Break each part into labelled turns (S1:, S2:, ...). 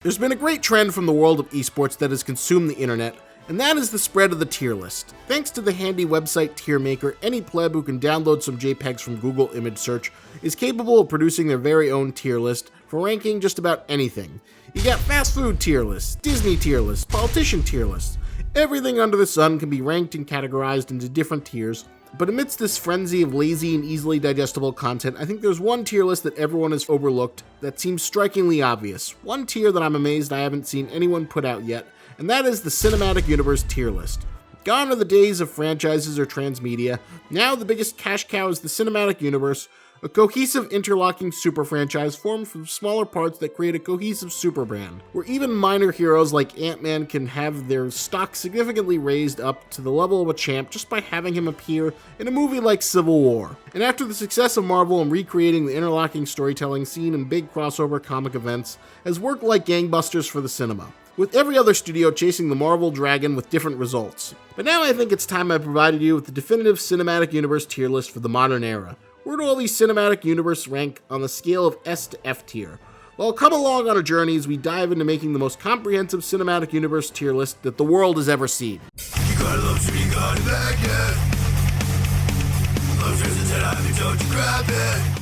S1: There's been a great trend from the world of esports that has consumed the internet, and that is the spread of the tier list. Thanks to the handy website Tier Maker, any pleb who can download some JPEGs from Google image search is capable of producing their very own tier list for ranking just about anything. You got fast food tier lists, Disney tier lists, politician tier lists. Everything under the sun can be ranked and categorized into different tiers. But amidst this frenzy of lazy and easily digestible content, I think there's one tier list that everyone has overlooked that seems strikingly obvious. One tier that I'm amazed I haven't seen anyone put out yet, and that is the Cinematic Universe tier list. Gone are the days of franchises or transmedia. Now the biggest cash cow is the Cinematic Universe, a cohesive interlocking super franchise formed from smaller parts that create a cohesive super brand, where even minor heroes like Ant-Man can have their stock significantly raised up to the level of a champ just by having him appear in a movie like Civil War. And after the success of Marvel in recreating the interlocking storytelling seen in big crossover comic events, has worked like gangbusters for the cinema, with every other studio chasing the Marvel dragon with different results. But now I think it's time I provided you with the definitive Cinematic Universe tier list for the modern era. Where do all these Cinematic Universe rank on the scale of S to F tier? Well, come along on a journey as we dive into making the most comprehensive Cinematic Universe tier list that the world has ever seen. You gotta love to be gone back yet. Love is a 10, I don't you grab it.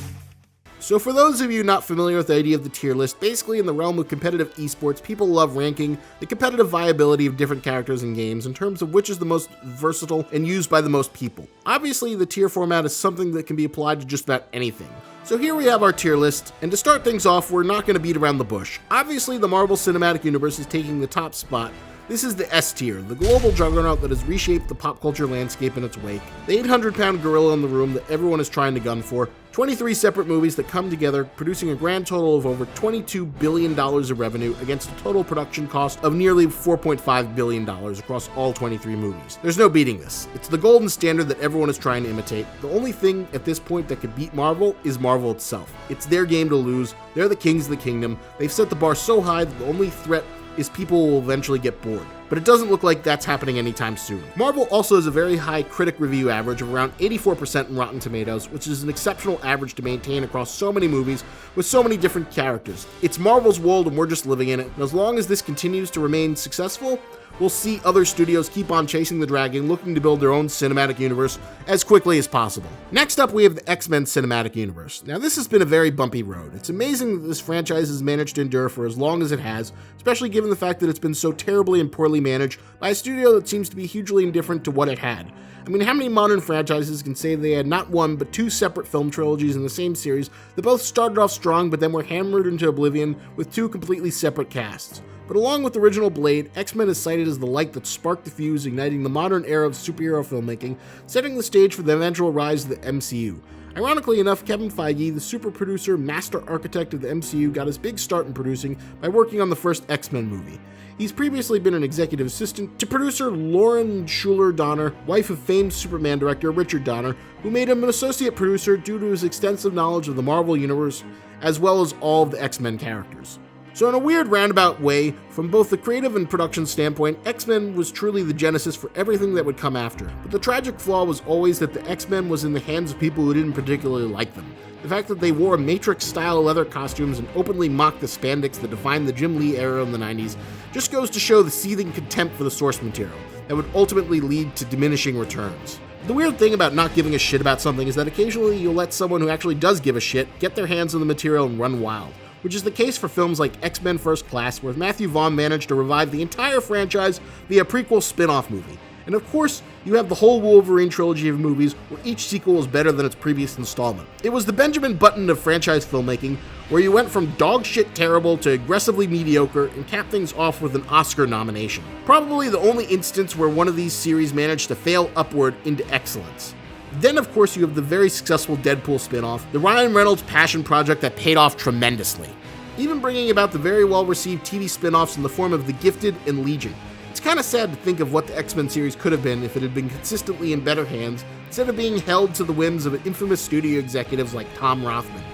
S1: So for those of you not familiar with the idea of the tier list, basically in the realm of competitive esports, people love ranking the competitive viability of different characters in games in terms of which is the most versatile and used by the most people. Obviously, the tier format is something that can be applied to just about anything. So here we have our tier list, and to start things off, we're not going to beat around the bush. Obviously, the Marvel Cinematic Universe is taking the top spot. This is the S tier, the global juggernaut that has reshaped the pop culture landscape in its wake, the 800-pound gorilla in the room that everyone is trying to gun for, 23 separate movies that come together, producing a grand total of over $22 billion of revenue against a total production cost of nearly $4.5 billion across all 23 movies. There's no beating this. It's the golden standard that everyone is trying to imitate. The only thing at this point that could beat Marvel is Marvel itself. It's their game to lose. They're the kings of the kingdom. They've set the bar so high that the only threat is people will eventually get bored. But it doesn't look like that's happening anytime soon. Marvel also has a very high critic review average of around 84% in Rotten Tomatoes, which is an exceptional average to maintain across so many movies with so many different characters. It's Marvel's world and we're just living in it, and as long as this continues to remain successful, we'll see other studios keep on chasing the dragon, looking to build their own cinematic universe as quickly as possible. Next up, we have the X-Men Cinematic Universe. Now, this has been a very bumpy road. It's amazing that this franchise has managed to endure for as long as it has, especially given the fact that it's been so terribly and poorly managed by a studio that seems to be hugely indifferent to what it had. I mean, how many modern franchises can say they had not one but two separate film trilogies in the same series that both started off strong but then were hammered into oblivion with two completely separate casts? But along with the original Blade, X-Men is cited as the light that sparked the fuse, igniting the modern era of superhero filmmaking, setting the stage for the eventual rise of the MCU. Ironically enough, Kevin Feige, the super producer, master architect of the MCU, got his big start in producing by working on the first X-Men movie. He's previously been an executive assistant to producer Lauren Schuler Donner, wife of famed Superman director Richard Donner, who made him an associate producer due to his extensive knowledge of the Marvel Universe, as well as all of the X-Men characters. So in a weird roundabout way, from both the creative and production standpoint, X-Men was truly the genesis for everything that would come after. But the tragic flaw was always that the X-Men was in the hands of people who didn't particularly like them. The fact that they wore Matrix-style leather costumes and openly mocked the spandex that defined the Jim Lee era in the 90s just goes to show the seething contempt for the source material that would ultimately lead to diminishing returns. The weird thing about not giving a shit about something is that occasionally you'll let someone who actually does give a shit get their hands on the material and run wild, which is the case for films like X-Men First Class, where Matthew Vaughn managed to revive the entire franchise via a prequel spin-off movie. And of course, you have the whole Wolverine trilogy of movies, where each sequel is better than its previous installment. It was the Benjamin Button of franchise filmmaking, where you went from dog shit terrible to aggressively mediocre and capped things off with an Oscar nomination. Probably the only instance where one of these series managed to fail upward into excellence. Then, of course, you have the very successful Deadpool spin-off, the Ryan Reynolds passion project that paid off tremendously, even bringing about the very well-received TV spin-offs in the form of The Gifted and Legion. It's kind of sad to think of what the X-Men series could have been if it had been consistently in better hands, instead of being held to the whims of infamous studio executives like Tom Rothman.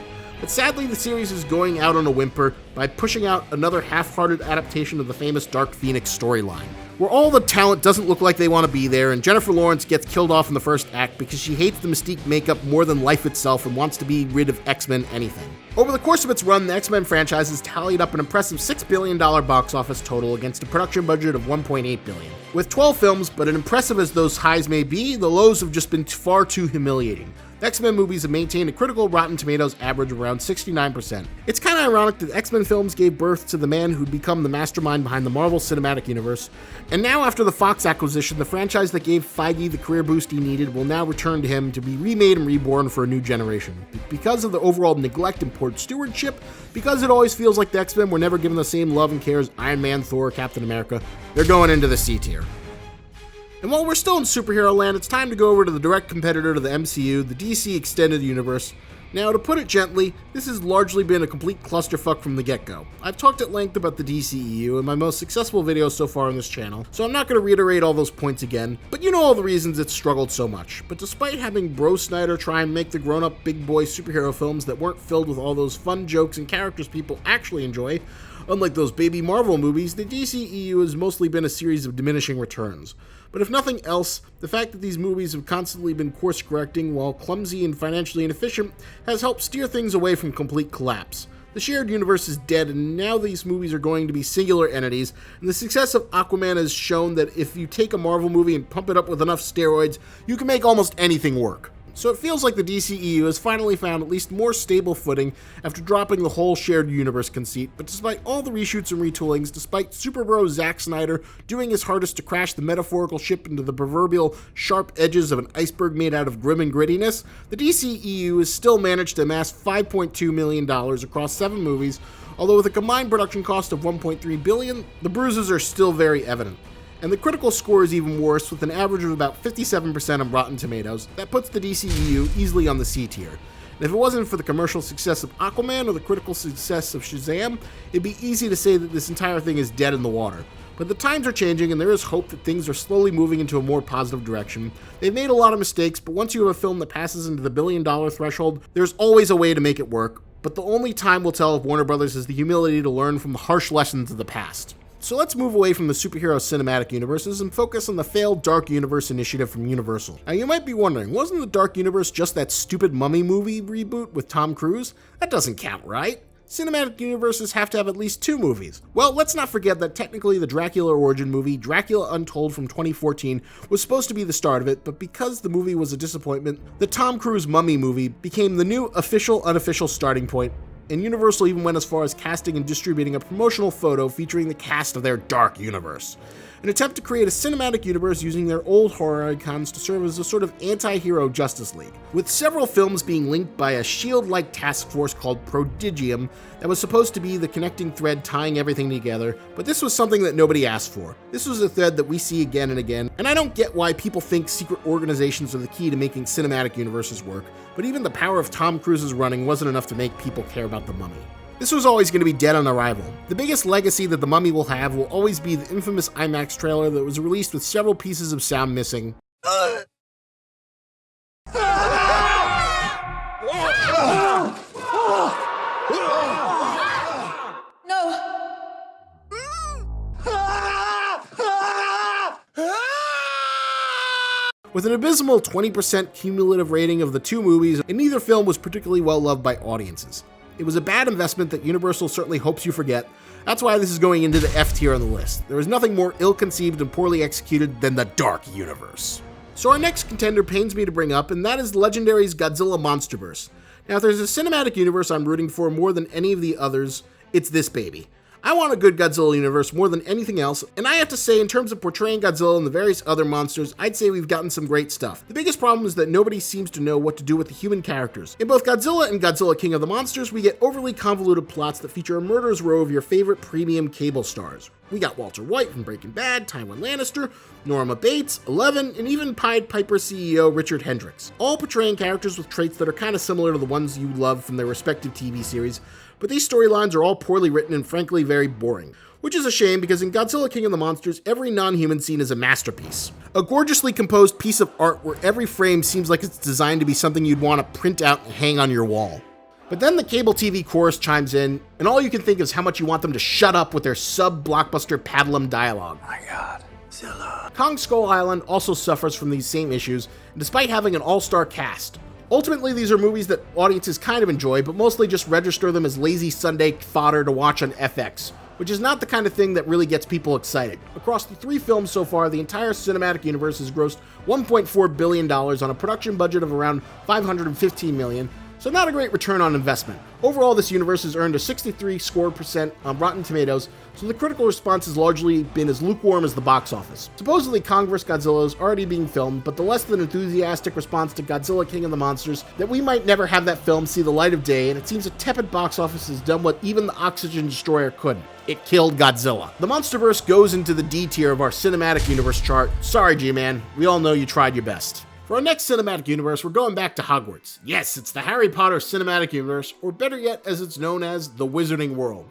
S1: But sadly, the series is going out on a whimper by pushing out another half-hearted adaptation of the famous Dark Phoenix storyline, where all the talent doesn't look like they want to be there, and Jennifer Lawrence gets killed off in the first act because she hates the Mystique makeup more than life itself and wants to be rid of X-Men anything. Over the course of its run, the X-Men franchise has tallied up an impressive $6 billion box office total against a production budget of $1.8 billion. With 12 films, but as impressive as those highs may be, the lows have just been far too humiliating. The X-Men movies have maintained a critical Rotten Tomatoes average of around 69%. It's kind of ironic that X-Men films gave birth to the man who'd become the mastermind behind the Marvel Cinematic Universe, and now after the Fox acquisition, the franchise that gave Feige the career boost he needed will now return to him to be remade and reborn for a new generation. Because of the overall neglect and poor stewardship, because it always feels like the X-Men were never given the same love and care as Iron Man, Thor, Captain America, they're going into the C tier. And while we're still in superhero land, it's time to go over to the direct competitor to the MCU, the DC Extended Universe. Now, to put it gently, this has largely been a complete clusterfuck from the get-go. I've talked at length about the DCEU in my most successful videos so far on this channel, so I'm not going to reiterate all those points again, but you know all the reasons it's struggled so much. But despite having Bro Snyder try and make the grown-up big boy superhero films that weren't filled with all those fun jokes and characters people actually enjoy, unlike those baby Marvel movies, the DCEU has mostly been a series of diminishing returns. But if nothing else, the fact that these movies have constantly been course-correcting while clumsy and financially inefficient has helped steer things away from complete collapse. The shared universe is dead, and now these movies are going to be singular entities, and the success of Aquaman has shown that if you take a Marvel movie and pump it up with enough steroids, you can make almost anything work. So it feels like the DCEU has finally found at least more stable footing after dropping the whole shared universe conceit, but despite all the reshoots and retoolings, despite Super Bro Zack Snyder doing his hardest to crash the metaphorical ship into the proverbial sharp edges of an iceberg made out of grim and grittiness, the DCEU has still managed to amass $5.2 million across 7 movies, although with a combined production cost of $1.3 billion, the bruises are still very evident. And the critical score is even worse, with an average of about 57% on Rotten Tomatoes. That puts the DCEU easily on the C tier. And if it wasn't for the commercial success of Aquaman or the critical success of Shazam, it'd be easy to say that this entire thing is dead in the water. But the times are changing, and there is hope that things are slowly moving into a more positive direction. They've made a lot of mistakes, but once you have a film that passes into the billion-dollar threshold, there's always a way to make it work. But the only time will tell if Warner Brothers has the humility to learn from the harsh lessons of the past. So let's move away from the superhero cinematic universes and focus on the failed Dark Universe initiative from Universal. Now you might be wondering, wasn't the Dark Universe just that stupid Mummy movie reboot with Tom Cruise? That doesn't count, right? Cinematic universes have to have at least 2 movies. Well, let's not forget that technically the Dracula origin movie, Dracula Untold from 2014, was supposed to be the start of it, but because the movie was a disappointment, the Tom Cruise Mummy movie became the new official-unofficial starting point, and Universal even went as far as casting and distributing a promotional photo featuring the cast of their Dark Universe, an attempt to create a cinematic universe using their old horror icons to serve as a sort of anti-hero Justice League, with several films being linked by a SHIELD-like task force called Prodigium that was supposed to be the connecting thread tying everything together, but this was something that nobody asked for. This was a thread that we see again and again, and I don't get why people think secret organizations are the key to making cinematic universes work, but even the power of Tom Cruise's running wasn't enough to make people care about the Mummy. This was always going to be dead on arrival. The biggest legacy that the Mummy will have will always be the infamous IMAX trailer that was released with several pieces of sound missing. With an abysmal 20% cumulative rating of the 2 movies, and neither film was particularly well loved by audiences. It was a bad investment that Universal certainly hopes you forget. That's why this is going into the F tier on the list. There is nothing more ill-conceived and poorly executed than the Dark Universe. So our next contender pains me to bring up, and that is Legendary's Godzilla Monsterverse. Now if there's a cinematic universe I'm rooting for more than any of the others, it's this baby. I want a good Godzilla universe more than anything else, and I have to say, in terms of portraying Godzilla and the various other monsters, I'd say we've gotten some great stuff. The biggest problem is that nobody seems to know what to do with the human characters. In both Godzilla and Godzilla King of the Monsters, we get overly convoluted plots that feature a murderer's row of your favorite premium cable stars. We got Walter White from Breaking Bad, Tywin Lannister, Norma Bates, Eleven, and even Pied Piper CEO Richard Hendricks, all portraying characters with traits that are kind of similar to the ones you love from their respective TV series, but these storylines are all poorly written and frankly very boring. Which is a shame because in Godzilla King of the Monsters, every non-human scene is a masterpiece. A gorgeously composed piece of art where every frame seems like it's designed to be something you'd want to print out and hang on your wall. But then the cable TV chorus chimes in, and all you can think is how much you want them to shut up with their sub-blockbuster paddlum dialogue.
S2: My God, Zilla.
S1: Kong Skull Island also suffers from these same issues, despite having an all-star cast. Ultimately, these are movies that audiences kind of enjoy, but mostly just register them as lazy Sunday fodder to watch on FX, which is not the kind of thing that really gets people excited. Across the 3 films so far, the entire cinematic universe has grossed $1.4 billion on a production budget of around $515 million, so not a great return on investment. Overall, this universe has earned a 63% on Rotten Tomatoes, so the critical response has largely been as lukewarm as the box office. Supposedly, Kong vs. Godzilla is already being filmed, but the less than enthusiastic response to Godzilla King of the Monsters that we might never have that film see the light of day, and it seems a tepid box office has done what even the Oxygen Destroyer couldn't. It killed Godzilla. The Monsterverse goes into the D tier of our cinematic universe chart. Sorry, G-Man, we all know you tried your best. For our next cinematic universe, we're going back to Hogwarts. Yes, it's the Harry Potter cinematic universe, or better yet, as it's known as, the Wizarding World.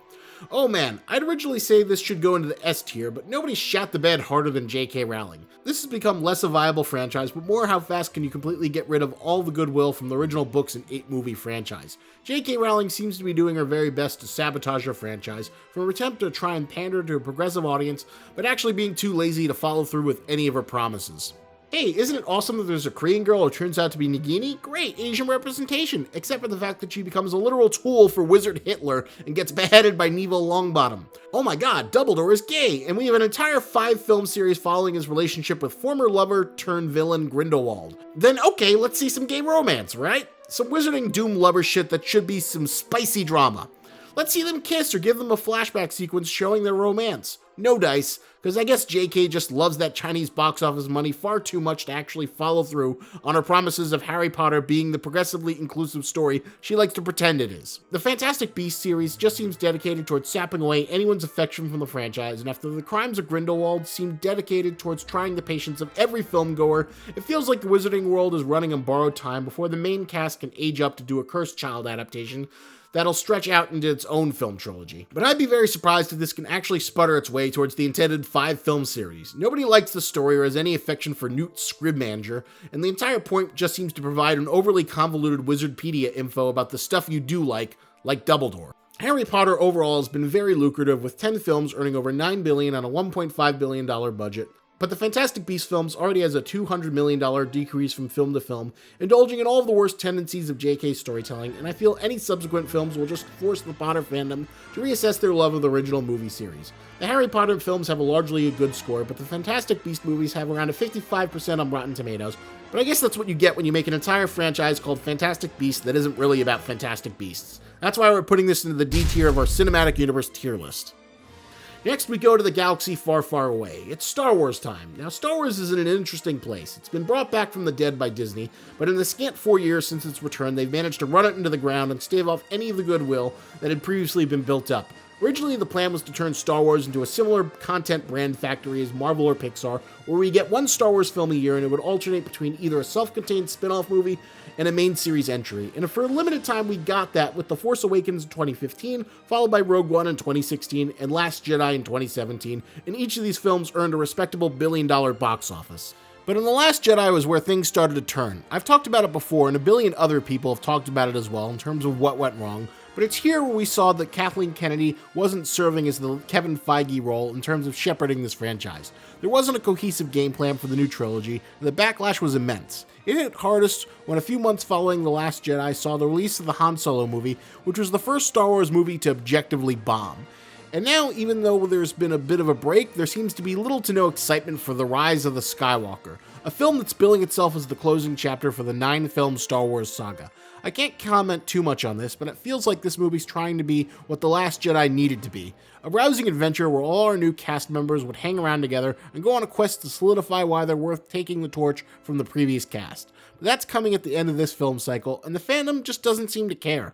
S1: Oh man, I'd originally say this should go into the S tier, but nobody shat the bed harder than J.K. Rowling. This has become less a viable franchise, but more how fast can you completely get rid of all the goodwill from the original books and 8-movie franchise. J.K. Rowling seems to be doing her very best to sabotage her franchise, from her attempt to try and pander to a progressive audience, but actually being too lazy to follow through with any of her promises. Hey, isn't it awesome that there's a Korean girl who turns out to be Nagini? Great, Asian representation, except for the fact that she becomes a literal tool for Wizard Hitler and gets beheaded by Neville Longbottom. Oh my god, Dumbledore is gay, and we have an entire 5-film series following his relationship with former lover-turned-villain Grindelwald. Then okay, let's see some gay romance, right? Some Wizarding Doom lover shit that should be some spicy drama. Let's see them kiss or give them a flashback sequence showing their romance. No dice, because I guess JK just loves that Chinese box office money far too much to actually follow through on her promises of Harry Potter being the progressively inclusive story she likes to pretend it is. The Fantastic Beasts series just seems dedicated towards sapping away anyone's affection from the franchise, and after the crimes of Grindelwald seem dedicated towards trying the patience of every filmgoer, it feels like the Wizarding World is running on borrowed time before the main cast can age up to do a Cursed Child adaptation that'll stretch out into its own film trilogy. But I'd be very surprised if this can actually sputter its way towards the intended 5-film series. Nobody likes the story or has any affection for Newt Scribmanger, and the entire point just seems to provide an overly convoluted Wizardpedia info about the stuff you do like Dumbledore. Harry Potter overall has been very lucrative, with 10 films earning over $9 billion on a $1.5 billion budget. But the Fantastic Beasts films already has a $200 million decrease from film to film, indulging in all of the worst tendencies of JK storytelling, and I feel any subsequent films will just force the Potter fandom to reassess their love of the original movie series. The Harry Potter films have largely a good score, but the Fantastic Beasts movies have around a 55% on Rotten Tomatoes, but I guess that's what you get when you make an entire franchise called Fantastic Beasts that isn't really about Fantastic Beasts. That's why we're putting this into the D tier of our cinematic universe tier list. Next, we go to the galaxy far, far away. It's Star Wars time. Now, Star Wars is in an interesting place. It's been brought back from the dead by Disney, but in the scant 4 years since its return, they've managed to run it into the ground and stave off any of the goodwill that had previously been built up. Originally, the plan was to turn Star Wars into a similar content brand factory as Marvel or Pixar, where we get one Star Wars film a year and it would alternate between either a self-contained spin-off movie and a main series entry. And for a limited time, we got that with The Force Awakens in 2015, followed by Rogue One in 2016, and Last Jedi in 2017, and each of these films earned a respectable billion-dollar box office. But in The Last Jedi was where things started to turn. I've talked about it before, and a billion other people have talked about it as well in terms of what went wrong, but it's here where we saw that Kathleen Kennedy wasn't serving as the Kevin Feige role in terms of shepherding this franchise. There wasn't a cohesive game plan for the new trilogy, and the backlash was immense. It hit hardest when a few months following The Last Jedi saw the release of the Han Solo movie, which was the first Star Wars movie to objectively bomb. And now, even though there's been a bit of a break, there seems to be little to no excitement for The Rise of the Skywalker, a film that's billing itself as the closing chapter for the 9-film Star Wars saga. I can't comment too much on this, but it feels like this movie's trying to be what The Last Jedi needed to be. A rousing adventure where all our new cast members would hang around together and go on a quest to solidify why they're worth taking the torch from the previous cast. But that's coming at the end of this film cycle, and the fandom just doesn't seem to care.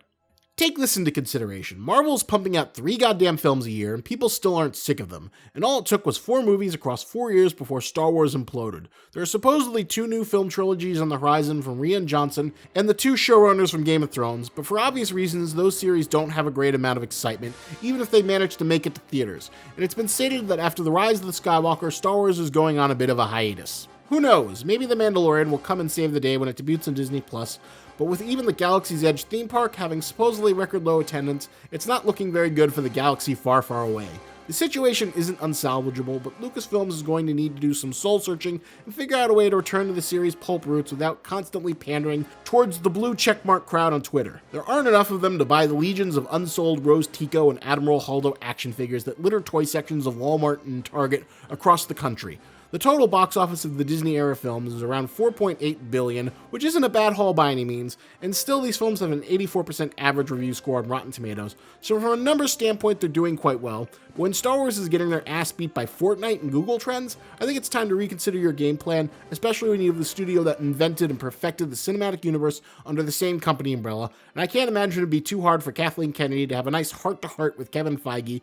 S1: Take this into consideration. Marvel's pumping out 3 goddamn films a year, and people still aren't sick of them. And all it took was 4 movies across 4 years before Star Wars imploded. There are supposedly 2 new film trilogies on the horizon from Rian Johnson and the 2 showrunners from Game of Thrones, but for obvious reasons, those series don't have a great amount of excitement, even if they manage to make it to theaters. And it's been stated that after The Rise of the Skywalker, Star Wars is going on a bit of a hiatus. Who knows, maybe The Mandalorian will come and save the day when it debuts on Disney+, but with even the Galaxy's Edge theme park having supposedly record low attendance, it's not looking very good for the galaxy far, far away. The situation isn't unsalvageable, but Lucasfilms is going to need to do some soul-searching and figure out a way to return to the series' pulp roots without constantly pandering towards the blue checkmark crowd on Twitter. There aren't enough of them to buy the legions of unsold Rose Tico and Admiral Haldo action figures that litter toy sections of Walmart and Target across the country. The total box office of the Disney-era films is around $4.8 billion, which isn't a bad haul by any means, and still these films have an 84% average review score on Rotten Tomatoes, so from a numbers standpoint they're doing quite well. But when Star Wars is getting their ass beat by Fortnite and Google Trends, I think it's time to reconsider your game plan, especially when you have the studio that invented and perfected the cinematic universe under the same company umbrella, and I can't imagine it'd be too hard for Kathleen Kennedy to have a nice heart-to-heart with Kevin Feige.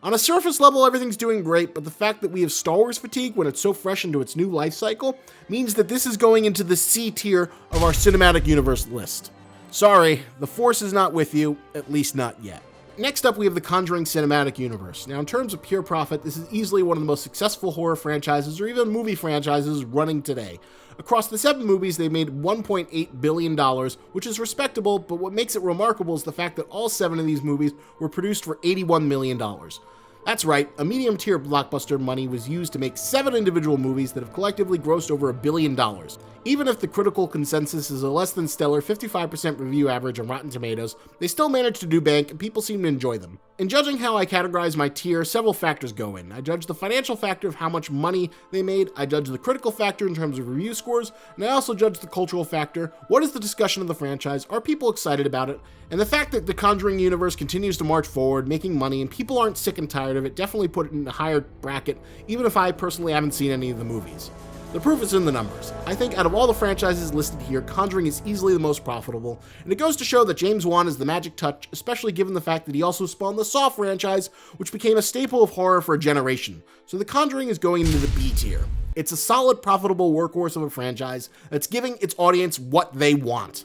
S1: On a surface level, everything's doing great, but the fact that we have Star Wars fatigue when it's so fresh into its new life cycle means that this is going into the C tier of our cinematic universe list. Sorry, the Force is not with you, at least not yet. Next up, we have the Conjuring Cinematic Universe. Now, in terms of pure profit, this is easily one of the most successful horror franchises or even movie franchises running today. Across the 7 movies, they made $1.8 billion, which is respectable, but what makes it remarkable is the fact that all 7 of these movies were produced for $81 million. That's right, a medium-tier blockbuster money was used to make 7 individual movies that have collectively grossed over $1 billion. Even if the critical consensus is a less than stellar 55% review average on Rotten Tomatoes, they still manage to do bank and people seem to enjoy them. In judging how I categorize my tier, several factors go in. I judge the financial factor of how much money they made, I judge the critical factor in terms of review scores, and I also judge the cultural factor. What is the discussion of the franchise? Are people excited about it? And the fact that the Conjuring universe continues to march forward, making money, and people aren't sick and tired of it definitely put it in a higher bracket, even if I personally haven't seen any of the movies. The proof is in the numbers. I think out of all the franchises listed here, Conjuring is easily the most profitable, and it goes to show that James Wan is the magic touch, especially given the fact that he also spawned the Saw franchise, which became a staple of horror for a generation. So The Conjuring is going into the B tier. It's a solid, profitable workhorse of a franchise that's giving its audience what they want.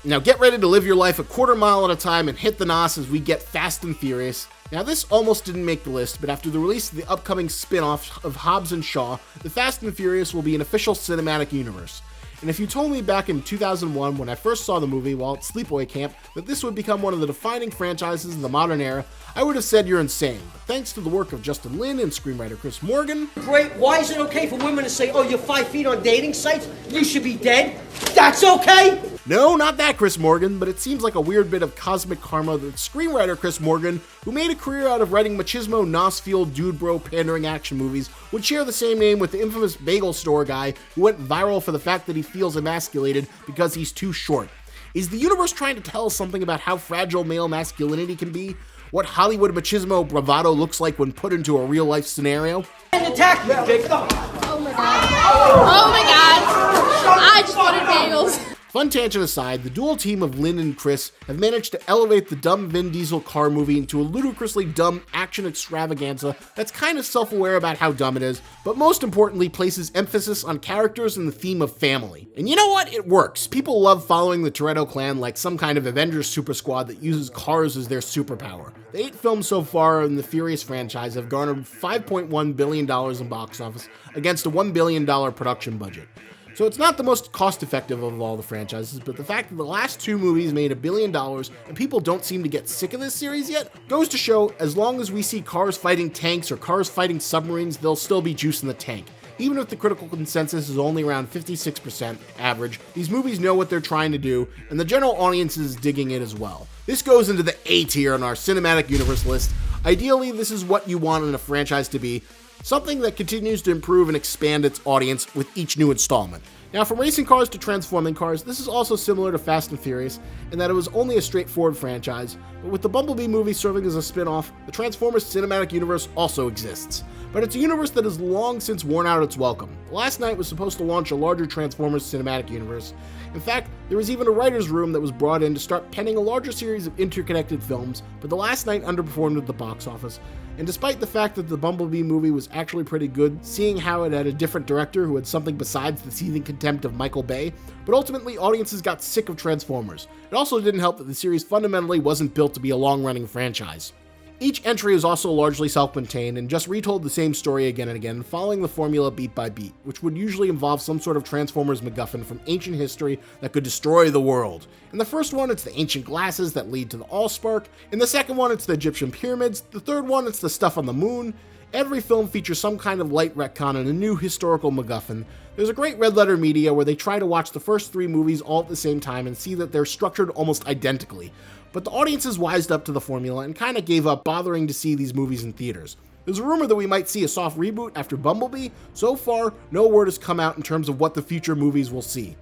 S1: Now get ready to live your life a quarter mile at a time and hit the nos as we get Fast and Furious. Now this almost didn't make the list, but after the release of the upcoming spin-off of Hobbs and Shaw, the Fast and Furious will be an official cinematic universe. And if you told me back in 2001 when I first saw the movie while at sleepaway camp that this would become one of the defining franchises in the modern era, I would have said you're insane. But thanks to the work of Justin Lin and screenwriter Chris Morgan...
S3: Great, why is it okay for women to say, oh, you're 5 feet on dating sites? You should be dead? That's okay?
S1: No, not that Chris Morgan, but it seems like a weird bit of cosmic karma that screenwriter Chris Morgan, who made a career out of writing machismo, nos-fueled, dude bro pandering action movies, would share the same name with the infamous bagel store guy who went viral for the fact that he feels emasculated because he's too short. Is the universe trying to tell us something about how fragile male masculinity can be? What Hollywood machismo bravado looks like when put into a real-life scenario?
S3: And attack me, Dick.
S4: Oh my god. Oh my god. I just wanted bagels.
S1: Fun tangent aside, the dual team of Lynn and Chris have managed to elevate the dumb Vin Diesel car movie into a ludicrously dumb action extravaganza that's kind of self-aware about how dumb it is, but most importantly places emphasis on characters and the theme of family. And you know what? It works. People love following the Toretto clan like some kind of Avengers super squad that uses cars as their superpower. The 8 films so far in the Furious franchise have garnered $5.1 billion in box office against a $1 billion production budget. So it's not the most cost-effective of all the franchises, but the fact that the last 2 movies made $1 billion and people don't seem to get sick of this series yet goes to show as long as we see cars fighting tanks or cars fighting submarines, there'll still be juice in the tank. Even if the critical consensus is only around 56% average, these movies know what they're trying to do, and the general audience is digging it as well. This goes into the A tier on our cinematic universe list. Ideally, this is what you want in a franchise to be, something that continues to improve and expand its audience with each new installment. Now, from racing cars to transforming cars, this is also similar to Fast and Furious in that it was only a straightforward franchise, but with the Bumblebee movie serving as a spin-off, the Transformers cinematic universe also exists. But it's a universe that has long since worn out its welcome. Last Night was supposed to launch a larger Transformers cinematic universe. In fact, there was even a writer's room that was brought in to start penning a larger series of interconnected films, but The Last Night underperformed at the box office. And despite the fact that the Bumblebee movie was actually pretty good, seeing how it had a different director who had something besides the seething contempt of Michael Bay, but ultimately audiences got sick of Transformers. It also didn't help that the series fundamentally wasn't built to be a long-running franchise. Each entry is also largely self-contained and just retold the same story again and again, following the formula beat by beat, which would usually involve some sort of Transformers MacGuffin from ancient history that could destroy the world. In the first one, it's the ancient glasses that lead to the Allspark. In the second one, it's the Egyptian pyramids. The third one, it's the stuff on the moon. Every film features some kind of light retcon and a new historical MacGuffin. There's a great red letter media where they try to watch the first 3 movies all at the same time and see that they're structured almost identically. But the audiences wised up to the formula and kind of gave up bothering to see these movies in theaters. There's a rumor that we might see a soft reboot after Bumblebee. So far, no word has come out in terms of what the future movies will see.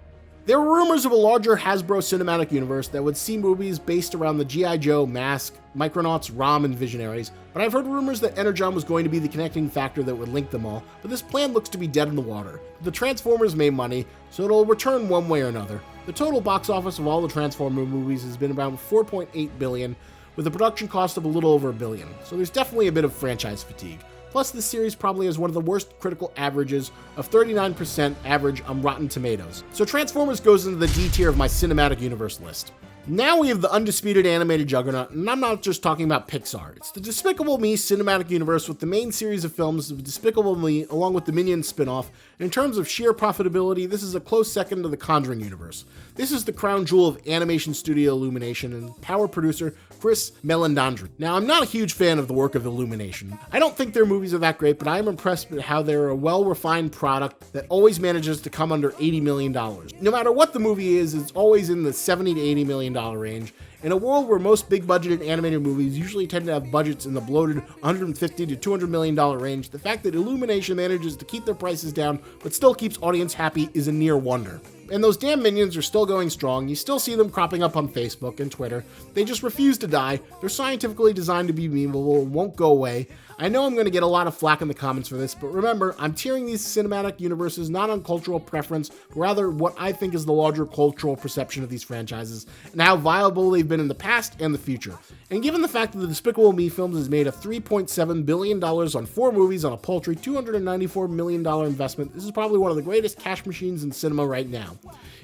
S1: There were rumors of a larger Hasbro cinematic universe that would see movies based around the G.I. Joe, Mask, Micronauts, ROM, and Visionaries, but I've heard rumors that Energon was going to be the connecting factor that would link them all, but this plan looks to be dead in the water. The Transformers made money, so it'll return one way or another. The total box office of all the Transformer movies has been around $4.8 billion, with a production cost of a little over $1 billion, so there's definitely a bit of franchise fatigue. Plus, this series probably has one of the worst critical averages of 39% average on Rotten Tomatoes. So Transformers goes into the D tier of my cinematic universe list. Now we have the undisputed animated juggernaut, and I'm not just talking about Pixar. It's the Despicable Me cinematic universe with the main series of films of Despicable Me along with the Minions spin-off, and in terms of sheer profitability, this is a close second to the Conjuring universe. This is the crown jewel of animation studio Illumination and power producer Chris Meledandri. Now, I'm not a huge fan of the work of Illumination. I don't think their movies are that great, but I am impressed with how they're a well-refined product that always manages to come under $80 million. No matter what the movie is, it's always in the $70 to $80 million range. In a world where most big-budgeted animated movies usually tend to have budgets in the bloated $150 to $200 million range, the fact that Illumination manages to keep their prices down but still keeps audience happy is a near wonder. And those damn Minions are still going strong. You still see them cropping up on Facebook and Twitter. They just refuse to die. They're scientifically designed to be memeable and won't go away. I know I'm going to get a lot of flack in the comments for this, but remember, I'm tiering these cinematic universes not on cultural preference, but rather what I think is the larger cultural perception of these franchises, and how viable they've been in the past and the future. And given the fact that the Despicable Me films has made a $3.7 billion on 4 movies on a paltry $294 million investment, this is probably one of the greatest cash machines in cinema right now.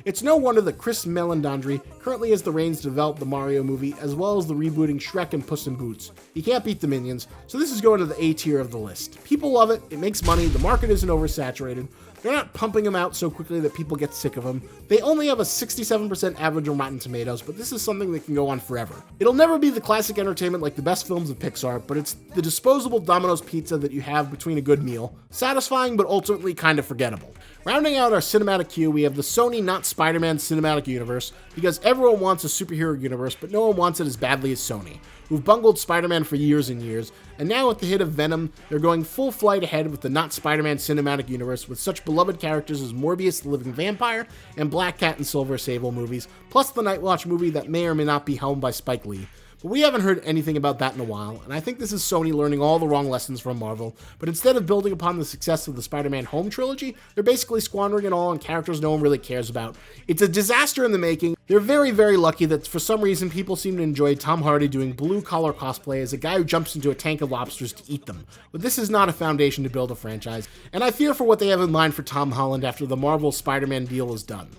S1: It's no wonder that Chris Meledandri currently has the reins to develop the Mario movie, as well as the rebooting Shrek and Puss in Boots. He can't beat the Minions, so this is going to the A tier of the list. People love it, it makes money, the market isn't oversaturated, they're not pumping them out so quickly that people get sick of them. They only have a 67% average on Rotten Tomatoes, but this is something that can go on forever. It'll never be the classic entertainment like the best films of Pixar, but it's the disposable Domino's pizza that you have between a good meal. Satisfying, but ultimately kind of forgettable. Rounding out our cinematic queue, we have the Sony not Spider-Man cinematic universe, because everyone wants a superhero universe, but no one wants it as badly as Sony, who've bungled Spider-Man for years and years, and now with the hit of Venom, they're going full flight ahead with the not Spider-Man cinematic universe with such beloved characters as Morbius the Living Vampire and Black Cat and Silver Sable movies, plus the Night Watch movie that may or may not be helmed by Spike Lee. But we haven't heard anything about that in a while, and I think this is Sony learning all the wrong lessons from Marvel, but instead of building upon the success of the Spider-Man Home trilogy, they're basically squandering it all on characters no one really cares about. It's a disaster in the making. They're very, very lucky that for some reason people seem to enjoy Tom Hardy doing blue-collar cosplay as a guy who jumps into a tank of lobsters to eat them. But this is not a foundation to build a franchise, and I fear for what they have in mind for Tom Holland after the Marvel Spider-Man deal is done.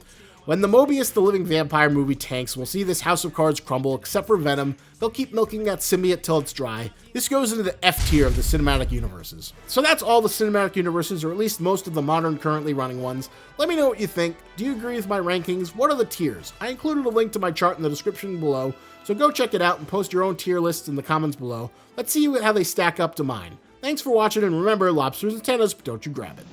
S1: When the Morbius the Living Vampire movie tanks, we'll see this house of cards crumble, except for Venom. They'll keep milking that symbiote till it's dry. This goes into the F tier of the cinematic universes. So that's all the cinematic universes, or at least most of the modern currently running ones. Let me know what you think. Do you agree with my rankings? What are the tiers? I included a link to my chart in the description below, so go check it out and post your own tier lists in the comments below. Let's see how they stack up to mine. Thanks for watching, and remember, lobsters and tennis, but don't you grab it.